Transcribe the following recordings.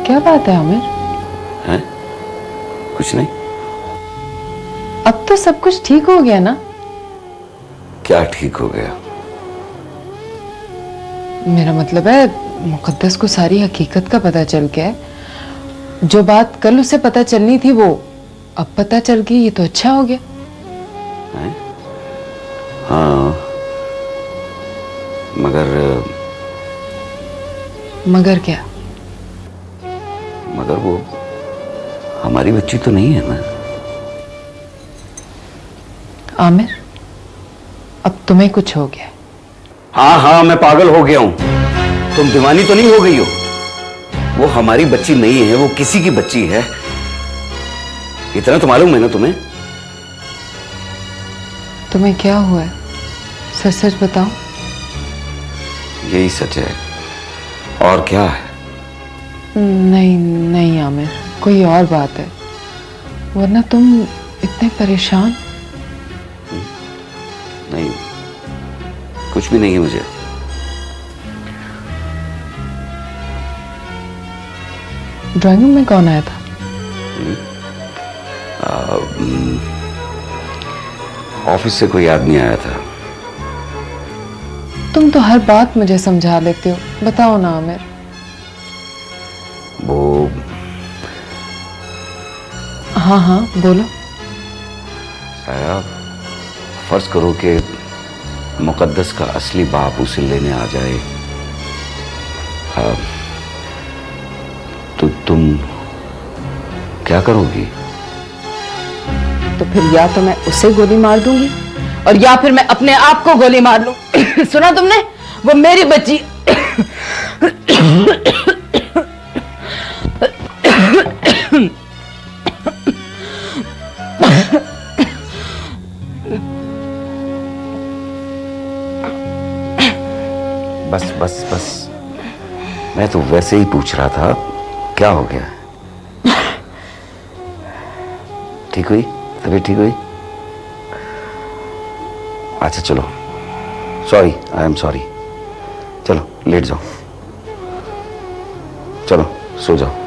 क्या बात है आमिर? हैं? कुछ नहीं। अब तो सब कुछ ठीक हो गया ना? क्या ठीक हो गया? मेरा मतलब है मुकद्दस को सारी हकीकत का पता चल गया है। जो बात कल उसे पता चलनी थी वो अब पता चल गई, ये तो अच्छा हो गया। हैं? हाँ, मगर क्या? मगर वो हमारी बच्ची तो नहीं है ना। आमिर, अब तुम्हें कुछ हो गया। हाँ हाँ, मैं पागल हो गया हूं। तुम दीवानी तो नहीं हो गई हो? वो हमारी बच्ची नहीं है, वो किसी की बच्ची है। इतना तो मालूम है ना तुम्हें? तुम्हें क्या हुआ है? सच सच बताओ। यही सच है, और क्या है? नहीं नहीं आमिर, कोई और बात है, वरना तुम इतने परेशान। नहीं, कुछ भी नहीं है मुझे। ड्राइंग रूम में कौन आया था? ऑफिस से कोई आदमी आया था। तुम तो हर बात मुझे समझा लेते हो, बताओ ना आमिर। वो हाँ हाँ बोलो। साया, फर्ज करो कि मुकद्दस का असली बाप उसे लेने आ जाए। हाँ, तो तुम क्या करोगी? तो फिर या तो मैं उसे गोली मार दूंगी और या फिर मैं अपने आप को गोली मार लूं। सुना तुमने? वो मेरी बच्ची। बस बस बस, मैं तो वैसे ही पूछ रहा था, क्या हो गया? ठीक हुई? तबीयत ठीक हुई? अच्छा चलो, सॉरी, आई एम सॉरी। चलो लेट जाओ, चलो सो जाओ।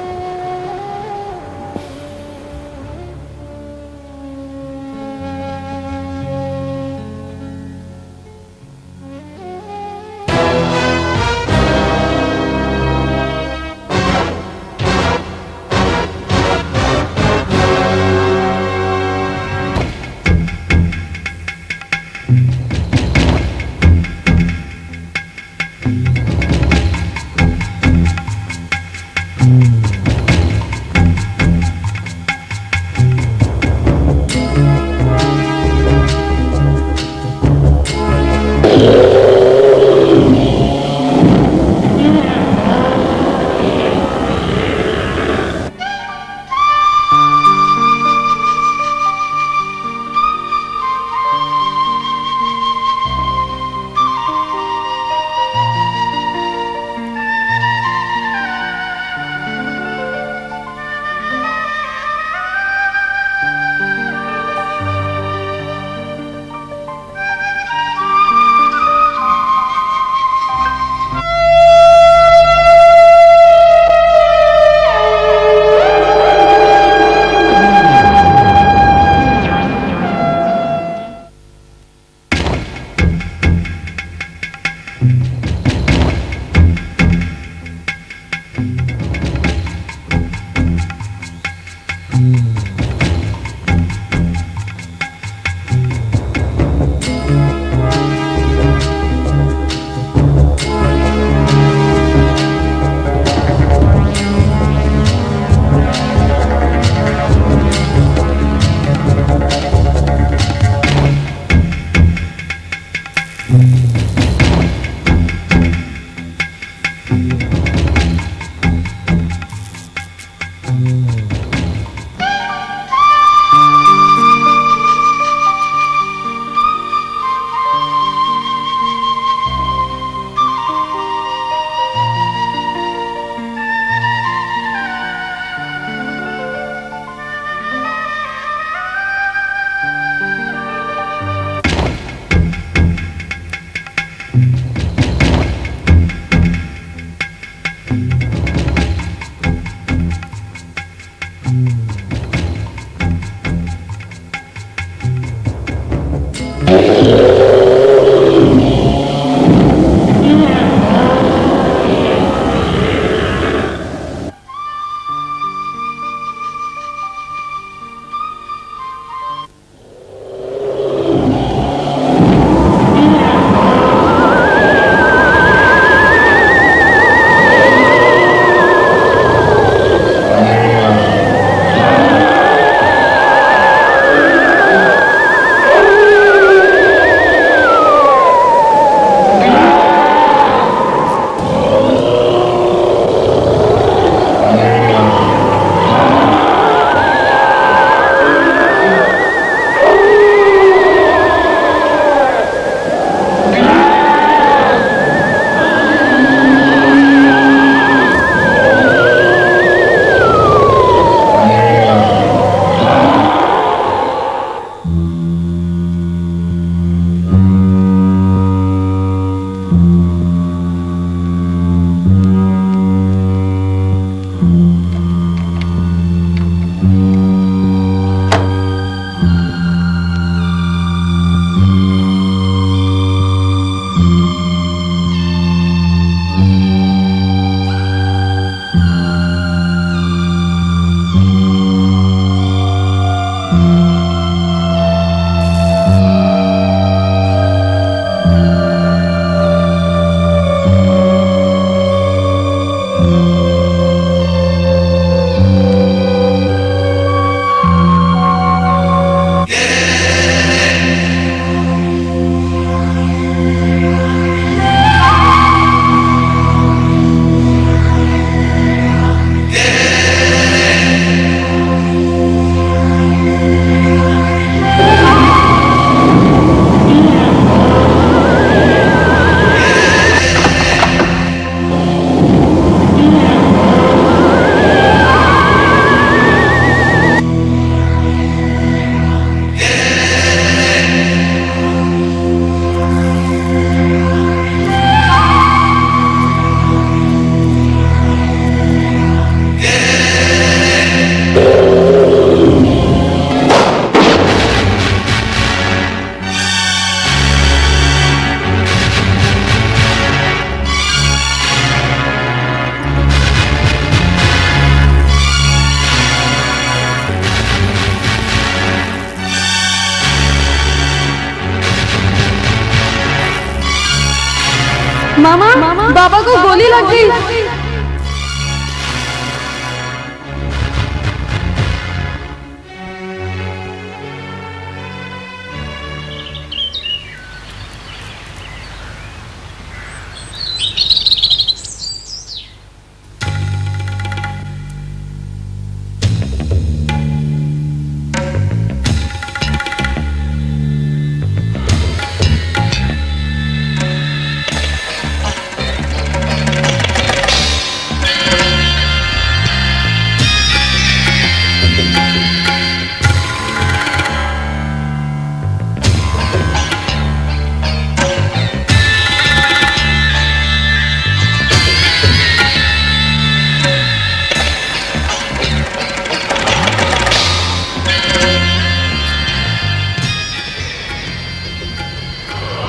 मामा बाबा को गोली लग गई।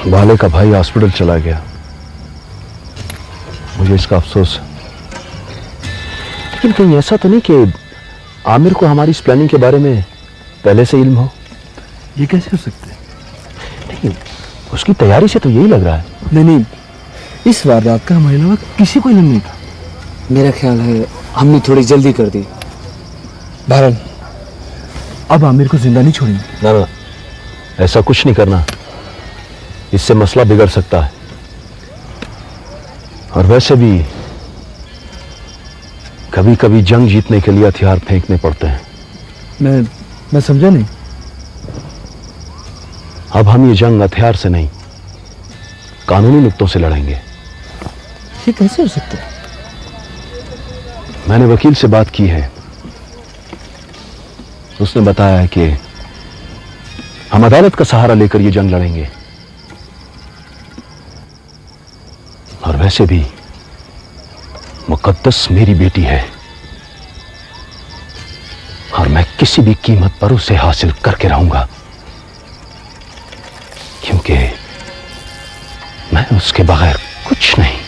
वाले का भाई हॉस्पिटल चला गया, मुझे इसका अफसोस है। लेकिन कहीं ऐसा तो नहीं कि आमिर को हमारी इस प्लानिंग के बारे में पहले से इल्म हो? ये कैसे हो सकता है? नहीं, उसकी तैयारी से तो यही लग रहा है। नहीं, इस वारदात का हमारे अलावा किसी को इल्म नहीं था। मेरा ख्याल है हमने थोड़ी जल्दी कर दी। बहरहाल अब आमिर को जिंदा नहीं छोड़ेंगे। ना, ऐसा कुछ नहीं करना, इससे मसला बिगड़ सकता है। और वैसे भी कभी कभी जंग जीतने के लिए हथियार फेंकने पड़ते हैं। मैं समझा नहीं। अब हम ये जंग हथियार से नहीं, कानूनी नुक्तों से लड़ेंगे। ये कैसे हो सकता है? मैंने वकील से बात की है, उसने बताया है कि हम अदालत का सहारा लेकर ये जंग लड़ेंगे। और वैसे भी मुकद्दस मेरी बेटी है और मैं किसी भी कीमत पर उसे हासिल करके रहूंगा, क्योंकि मैं उसके बगैर कुछ नहीं।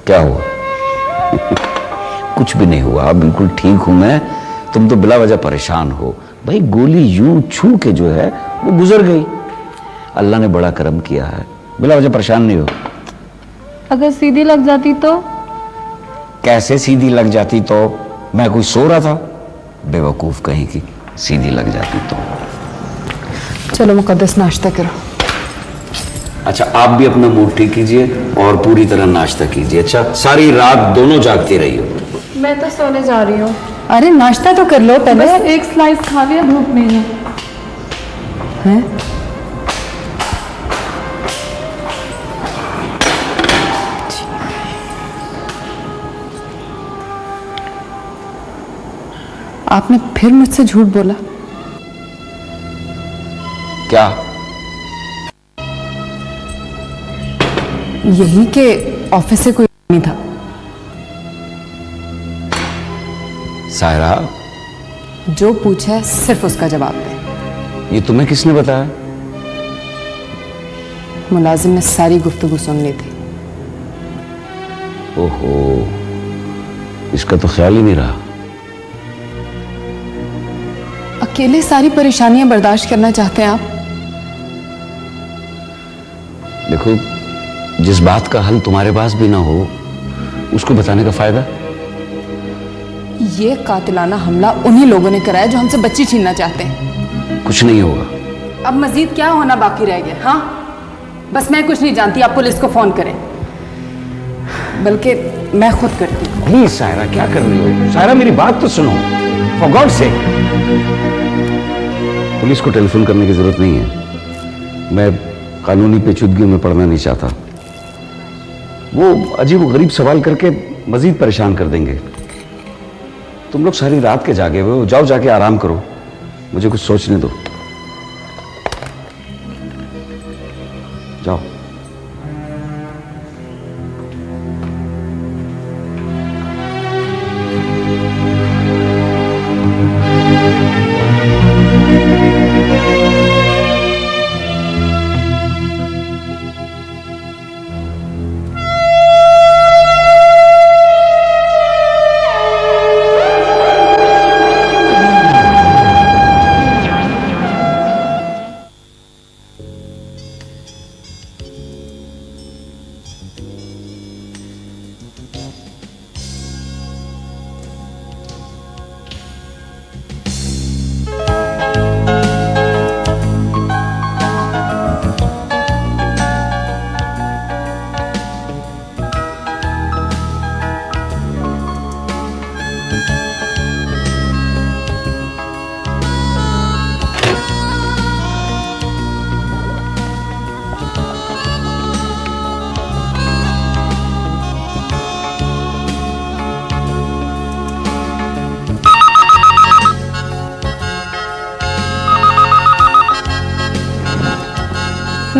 क्या हुआ? कुछ भी नहीं हुआ, बिल्कुल ठीक हूं मैं। तुम तो बिला वजह परेशान हो। भाई गोली यूं छू के जो है वो गुजर गई। अल्लाह ने बड़ा करम किया है, बिला वजह परेशान नहीं हो। अगर सीधी लग जाती तो? कैसे सीधी लग जाती तो? मैं कोई सो रहा था? बेवकूफ कहीं की, सीधी लग जाती तो। चलो मुकद्दस नाश्ता करो। अच्छा, आप भी अपना मूड ठीक कीजिए और पूरी तरह नाश्ता कीजिए। अच्छा, सारी रात दोनों जागती रही हो। मैं तो सोने जा रही हूँ। अरे नाश्ता तो कर लो पहले। बस एक स्लाइस खा लिया, भूख नहीं है। हैं? आपने फिर मुझसे झूठ बोला। क्या? यही कि ऑफिस से कोई नहीं था। सायरा, जो पूछा है सिर्फ उसका जवाब दे। ये तुम्हें किसने बताया? मुलाजिम ने सारी गुफ्तगू सुन ली थी। ओहो, इसका तो ख्याल ही नहीं रहा। अकेले सारी परेशानियां बर्दाश्त करना चाहते हैं आप? देखो, जिस बात का हल तुम्हारे पास भी ना हो उसको बताने का फायदा? ये कातिलाना हमला उन्हीं लोगों ने कराया जो हमसे बच्ची छीनना चाहते हैं। कुछ नहीं होगा। अब मजीद क्या होना बाकी रह गया? हाँ, बस मैं कुछ नहीं जानती, आप पुलिस को फोन करें, बल्कि मैं खुद करती हूँ। प्लीज सायरा, क्या कर रही हो? सायरा, मेरी बात तो सुनो, फॉर गॉड सेक। पुलिस को टेलीफोन करने की जरूरत नहीं है। मैं कानूनी पेचीदगियों में पड़ना नहीं चाहता। वो अजीब गरीब सवाल करके मजीद परेशान कर देंगे। तुम लोग सारी रात के जागे हुए हो, जाओ जाके आराम करो, मुझे कुछ सोचने दो। जाओ।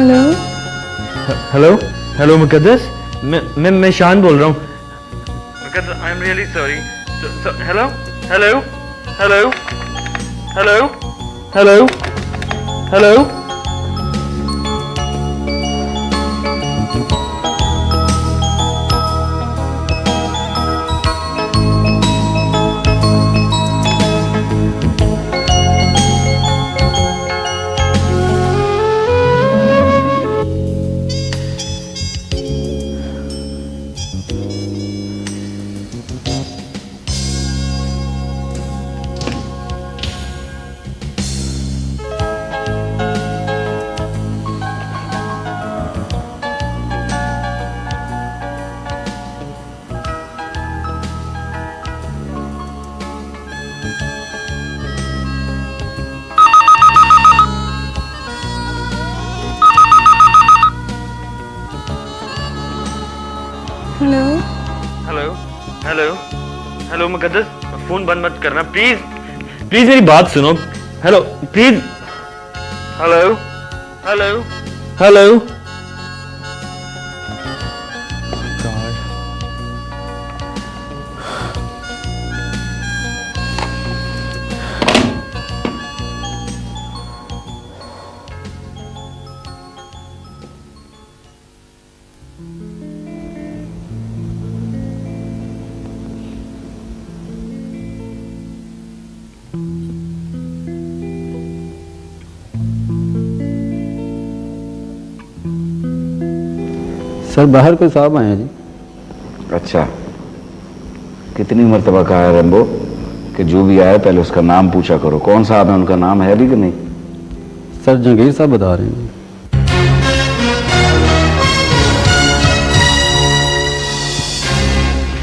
हेलो। हेलो हेलो मुकद्दस, मैं शान बोल रहा हूँ। Muqaddas, I am really sorry. Hello hello hello hello hello hello. Hello. Hello hello hello Muqaddas, phone बंद मत करना प्लीज, प्लीज मेरी बात सुनो। Hello please. Hello hello hello. Sir बाहर कोई साहब आए हैं जी। अच्छा, कितनी मर्तबा कहा है रेम्बो कि जो भी आए पहले उसका नाम पूछा करो। कौन साहब है, उनका नाम है भी कि नहीं? सर जंगीर साहब बता रहे हैं।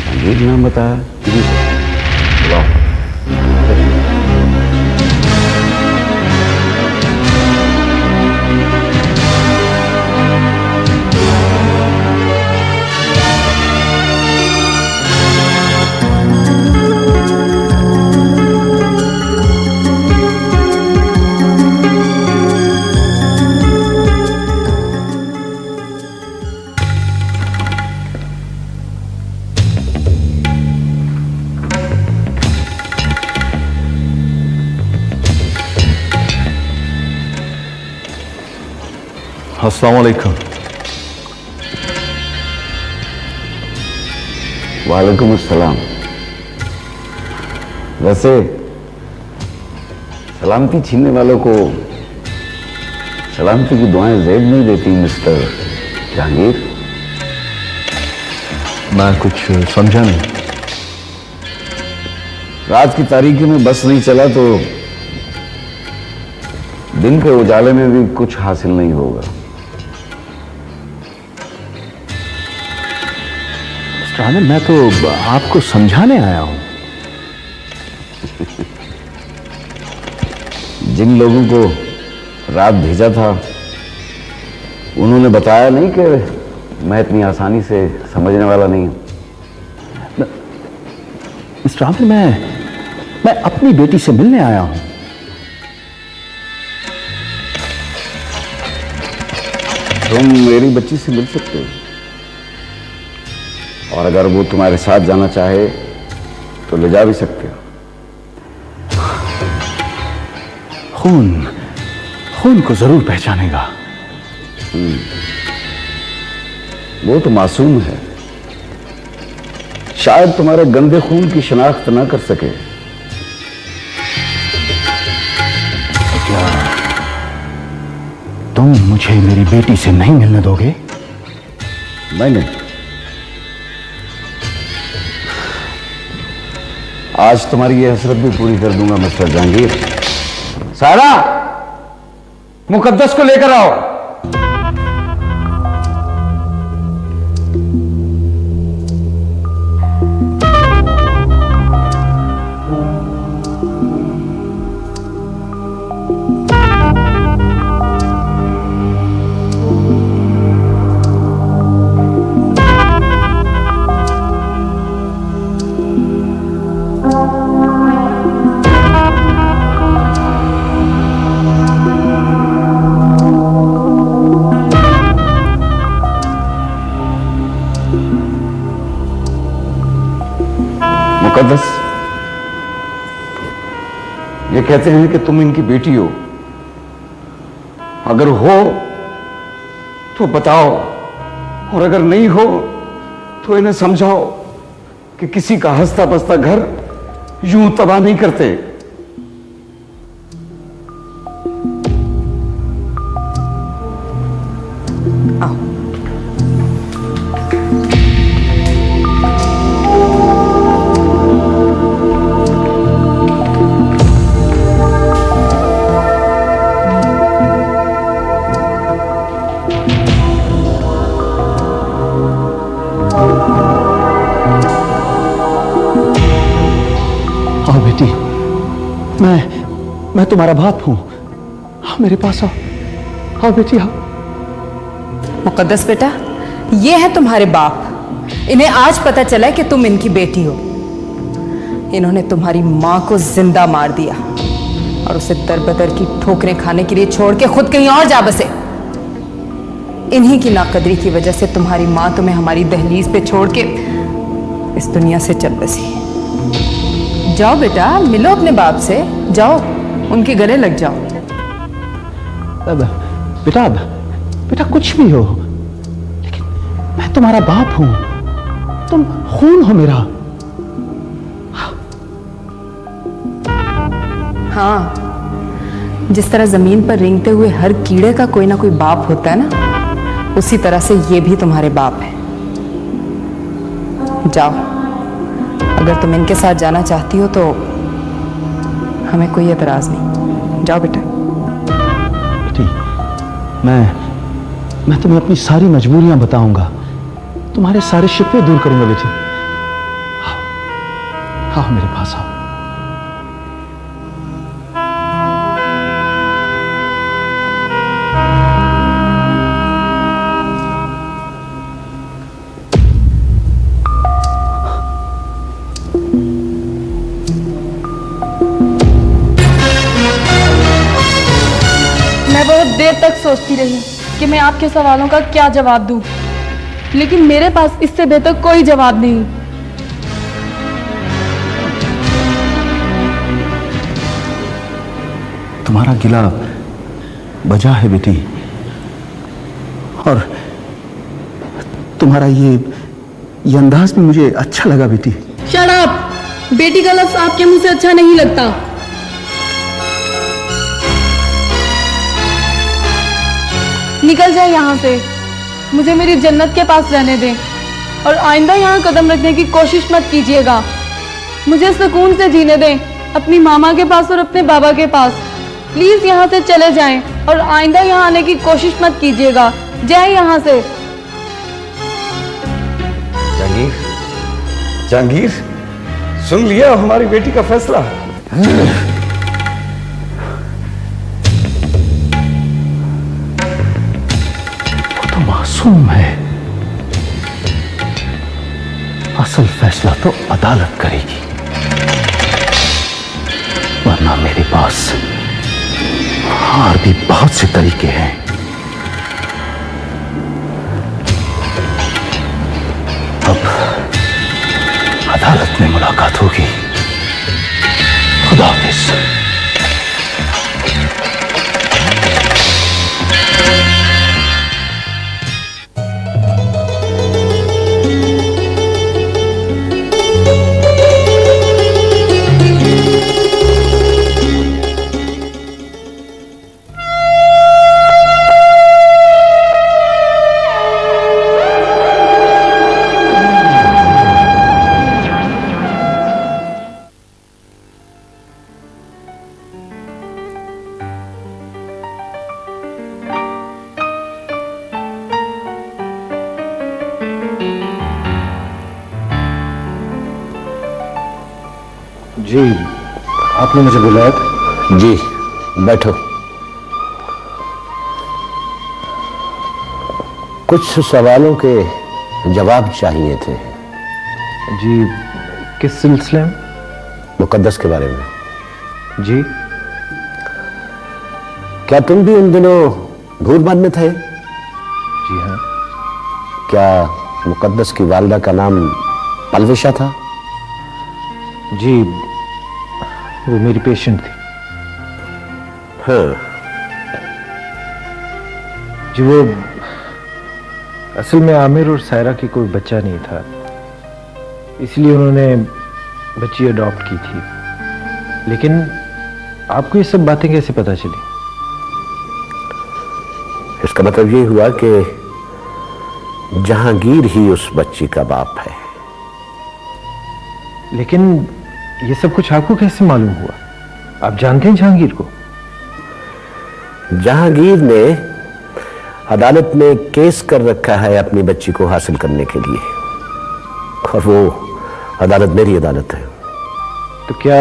जंगीर नाम बताया जी। बुलाओ। अस्सलाम वालेकुम। वालेकुम अस्सलाम। वैसे सलामती छीनने वालों को सलामती की दुआएं ज़ेब नहीं देती मिस्टर जहांगीर। मैं कुछ समझा नहीं। रात की तारीकी में बस नहीं चला तो दिन के उजाले में भी कुछ हासिल नहीं होगा। आमिर, मैं तो आपको समझाने आया हूं। जिन लोगों को रात भेजा था उन्होंने बताया नहीं कि मैं इतनी आसानी से समझने वाला नहीं हूं। मिस्टर आमिर, मैं अपनी बेटी से मिलने आया हूं। तुम मेरी बच्ची से मिल सकते हो, और अगर वो तुम्हारे साथ जाना चाहे तो ले जा भी सकते हो। खून को जरूर पहचानेगा। वो तो मासूम है, शायद तुम्हारे गंदे खून की शिनाख्त ना कर सके। क्या तुम मुझे मेरी बेटी से नहीं मिलने दोगे? नहीं, आज तुम्हारी ये हसरत भी पूरी कर दूंगा मिस्टर जहांगीर। सारा, मुकद्दस को लेकर आओ। मुकद्दस, ये कहते हैं कि तुम इनकी बेटी हो। अगर हो तो बताओ, और अगर नहीं हो तो इन्हें समझाओ कि किसी का हंसता बसता घर यूं तबाह नहीं करते। आओ बेटी, मैं तुम्हारा बाप हूं। आओ मेरे पास आओ। आओ बेटी आओ। मुकद्दस बेटा, ये है तुम्हारे बाप। इन्हें आज पता चला कि तुम इनकी बेटी हो। इन्होंने तुम्हारी मां को जिंदा मार दिया और उसे दरबदर की ठोकरें खाने के लिए छोड़ के खुद कहीं और जा बसे। इन्हीं की नाकदरी की वजह से तुम्हारी मां तुम्हें हमारी दहलीज पे छोड़ के इस दुनिया से चल बसी। जाओ बेटा, मिलो अपने बाप से, जाओ उनके गले लग जाओ। बेटा कुछ भी हो, लेकिन मैं तुम्हारा बाप हूं। तुम खून हो मेरा। हाँ, जिस तरह जमीन पर रेंगते हुए हर कीड़े का कोई ना कोई बाप होता है ना, उसी तरह से ये भी तुम्हारे बाप है। जाओ, अगर तुम इनके साथ जाना चाहती हो तो हमें कोई एतराज नहीं। जाओ बेटा। बेटी, मैं तुम्हें अपनी सारी मजबूरियां बताऊंगा, तुम्हारे सारे शिकवे दूर करूंगा बेटी। आओ मेरे पास आओ। मैं बहुत देर तक सोचती रही कि मैं आपके सवालों का क्या जवाब दूं, लेकिन मेरे पास इससे बेहतर कोई जवाब नहीं। तुम्हारा गिला बजा है बेटी, और तुम्हारा ये अंदाज भी मुझे अच्छा लगा बेटी। Shut up! बेटी का लफ्ज आपके मुंह से अच्छा नहीं लगता। निकल जाए यहाँ से, मुझे मेरी जन्नत के पास रहने दें और आइंदा यहाँ कदम रखने की कोशिश मत कीजिएगा। मुझे सुकून से जीने दें, अपनी मामा के पास और अपने बाबा के पास। प्लीज यहाँ से चले जाएं और आइंदा यहाँ आने की कोशिश मत कीजिएगा। जाए यहाँ से। जहांगीर, जहांगीर, सुन लिया हमारी बेटी का फैसला? वो तो मासूम है, असल फैसला तो अदालत करेगी, वरना मेरे पास और भी बहुत से तरीके हैं। अब अदालत में मुलाकात होगी। खुदा हाफिज। जी, आपने मुझे बुलाया था? जी, बैठो। कुछ सवालों के जवाब चाहिए थे। जी, किस सिलसिले में? मुकद्दस के बारे में। जी, क्या तुम भी उन दिनों भूरबान में थे? जी हाँ। क्या मुकद्दस की वालिदा का नाम पलविशा था? जी, वो मेरी पेशेंट थी। हाँ, जी, वो असल में आमिर और सायरा की कोई बच्चा नहीं था, इसलिए उन्होंने बच्ची अडॉप्ट की थी। लेकिन आपको ये सब बातें कैसे पता चली? इसका मतलब ये हुआ कि जहांगीर ही उस बच्ची का बाप है। लेकिन ये सब कुछ आपको कैसे मालूम हुआ? आप जानते हैं जहांगीर को? जहांगीर ने अदालत में केस कर रखा है अपनी बच्ची को हासिल करने के लिए, और वो अदालत मेरी अदालत है। तो क्या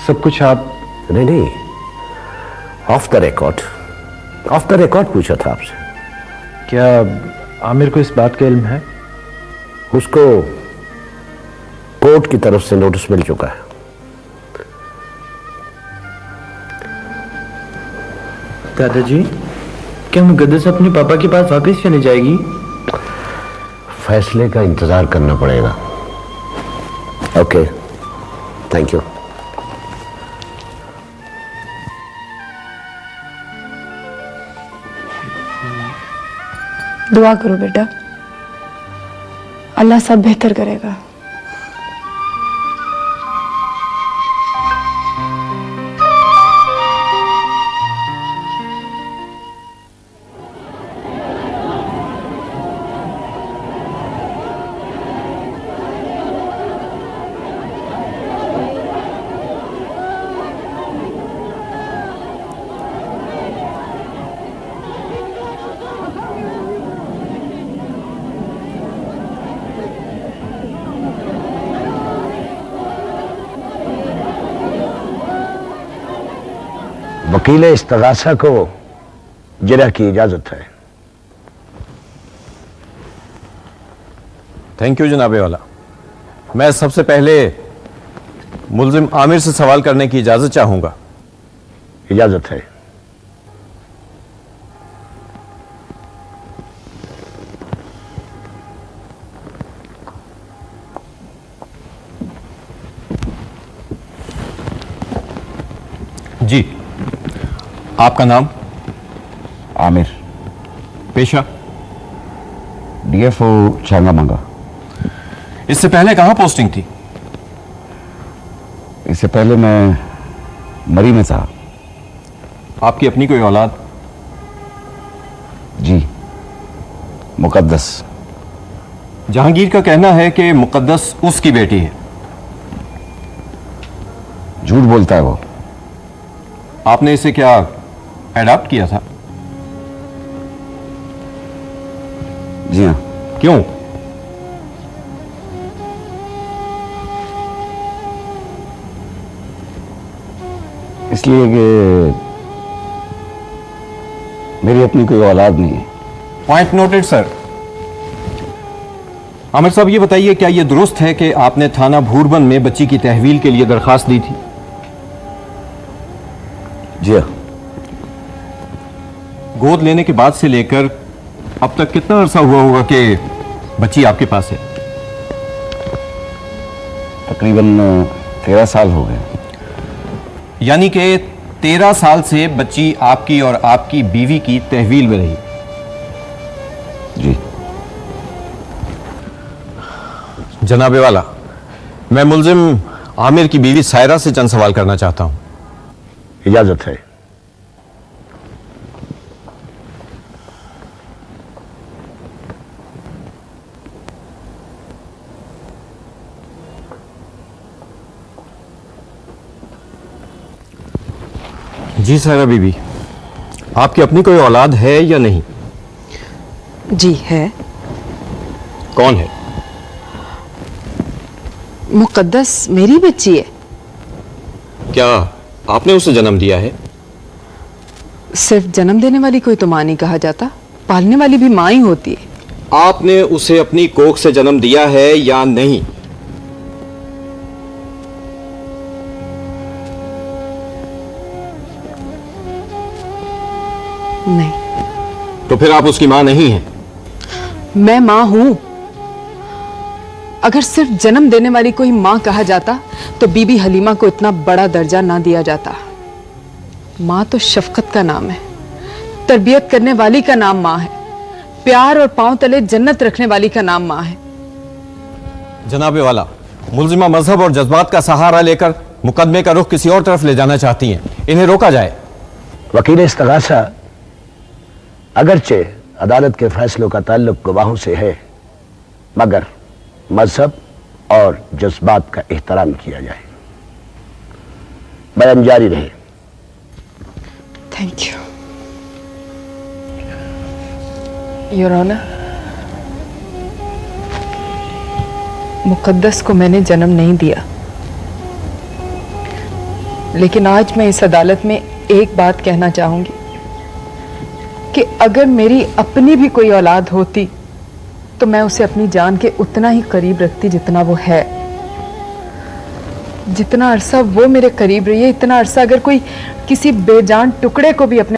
सब कुछ आप? नहीं, ऑफ द रिकॉर्ड पूछा था आपसे। क्या आमिर को इस बात का इल्म है? उसको कोर्ट की तरफ से नोटिस मिल चुका है। दादाजी, क्या मुकद्दस अपने पापा के पास वापस चले जाएगी? फैसले का इंतजार करना पड़ेगा। Okay, thank you. दुआ करो बेटा, अल्लाह सब बेहतर करेगा। वकील इस्तगासा को जिरह की इजाजत है। थैंक यू जनाबे वाला। मैं सबसे पहले मुल्जिम आमिर से सवाल करने की इजाजत चाहूंगा। इजाजत है। जी, आपका नाम? आमिर, पेशा? डीएफओ छांगामांगा। इससे पहले कहां पोस्टिंग थी? इससे पहले मैं मरी में था। आपकी अपनी कोई औलाद? जी, मुकद्दस। जहांगीर का कहना है कि मुकद्दस उसकी बेटी है। झूठ बोलता है वो। आपने इसे क्या एडॉप्ट किया था? जी हाँ। क्यों? इसलिए कि मेरी अपनी कोई औलाद नहीं है। Point noted sir. आमिर साहब, ये बताइए, क्या यह दुरुस्त है कि आपने थाना भूरबन में बच्ची की तहवील के लिए दरखास्त दी थी? जी हाँ। गोद लेने के बाद से लेकर अब तक कितना अरसा हुआ होगा कि बच्ची आपके पास है? तकरीबन 13 साल हो गए। यानी कि 13 साल से बच्ची आपकी और आपकी बीवी की तहवील में रही। जी। जनाबे वाला, मैं मुल्जिम आमिर की बीवी सायरा से चंद सवाल करना चाहता हूं। इजाजत है। जी सायरा बीबी, आपकी अपनी कोई औलाद है या नहीं? जी है। कौन है? मुकद्दस मेरी बच्ची है। क्या आपने उसे जन्म दिया है? सिर्फ जन्म देने वाली कोई तो मां नहीं कहा जाता, पालने वाली भी मां ही होती है। आपने उसे अपनी कोख से जन्म दिया है या नहीं? नहीं। तो फिर आप उसकी मां नहीं हैं। मैं मां हूं। अगर सिर्फ जन्म देने वाली कोई मां कहा जाता तो बीबी हलीमा को इतना बड़ा दर्जा ना दिया जाता। मां तो शफकत का नाम है, तरबियत करने वाली का नाम मां है, प्यार और पांव तले जन्नत रखने वाली का नाम मां है। जनाबे वाला, मुल्जिमा मजहब और जज्बात का सहारा लेकर मुकदमे का रुख किसी और तरफ ले जाना चाहती हैं, इन्हें रोका जाए। वकील इस्तगासा, अगरचे अदालत के फैसलों का ताल्लुक गवाहों से है, मगर मजहब और जज्बात का एहतराम किया जाए। बयान जारी रहे। Thank you your honour. Muqaddas को मैंने जन्म नहीं दिया, लेकिन आज मैं इस अदालत में एक बात कहना चाहूंगी कि अगर मेरी अपनी भी कोई औलाद होती तो मैं उसे अपनी जान के उतना ही करीब रखती जितना वो है। जितना अरसा वो मेरे करीब रही है, इतना अरसा अगर कोई किसी बेजान टुकड़े को भी अपने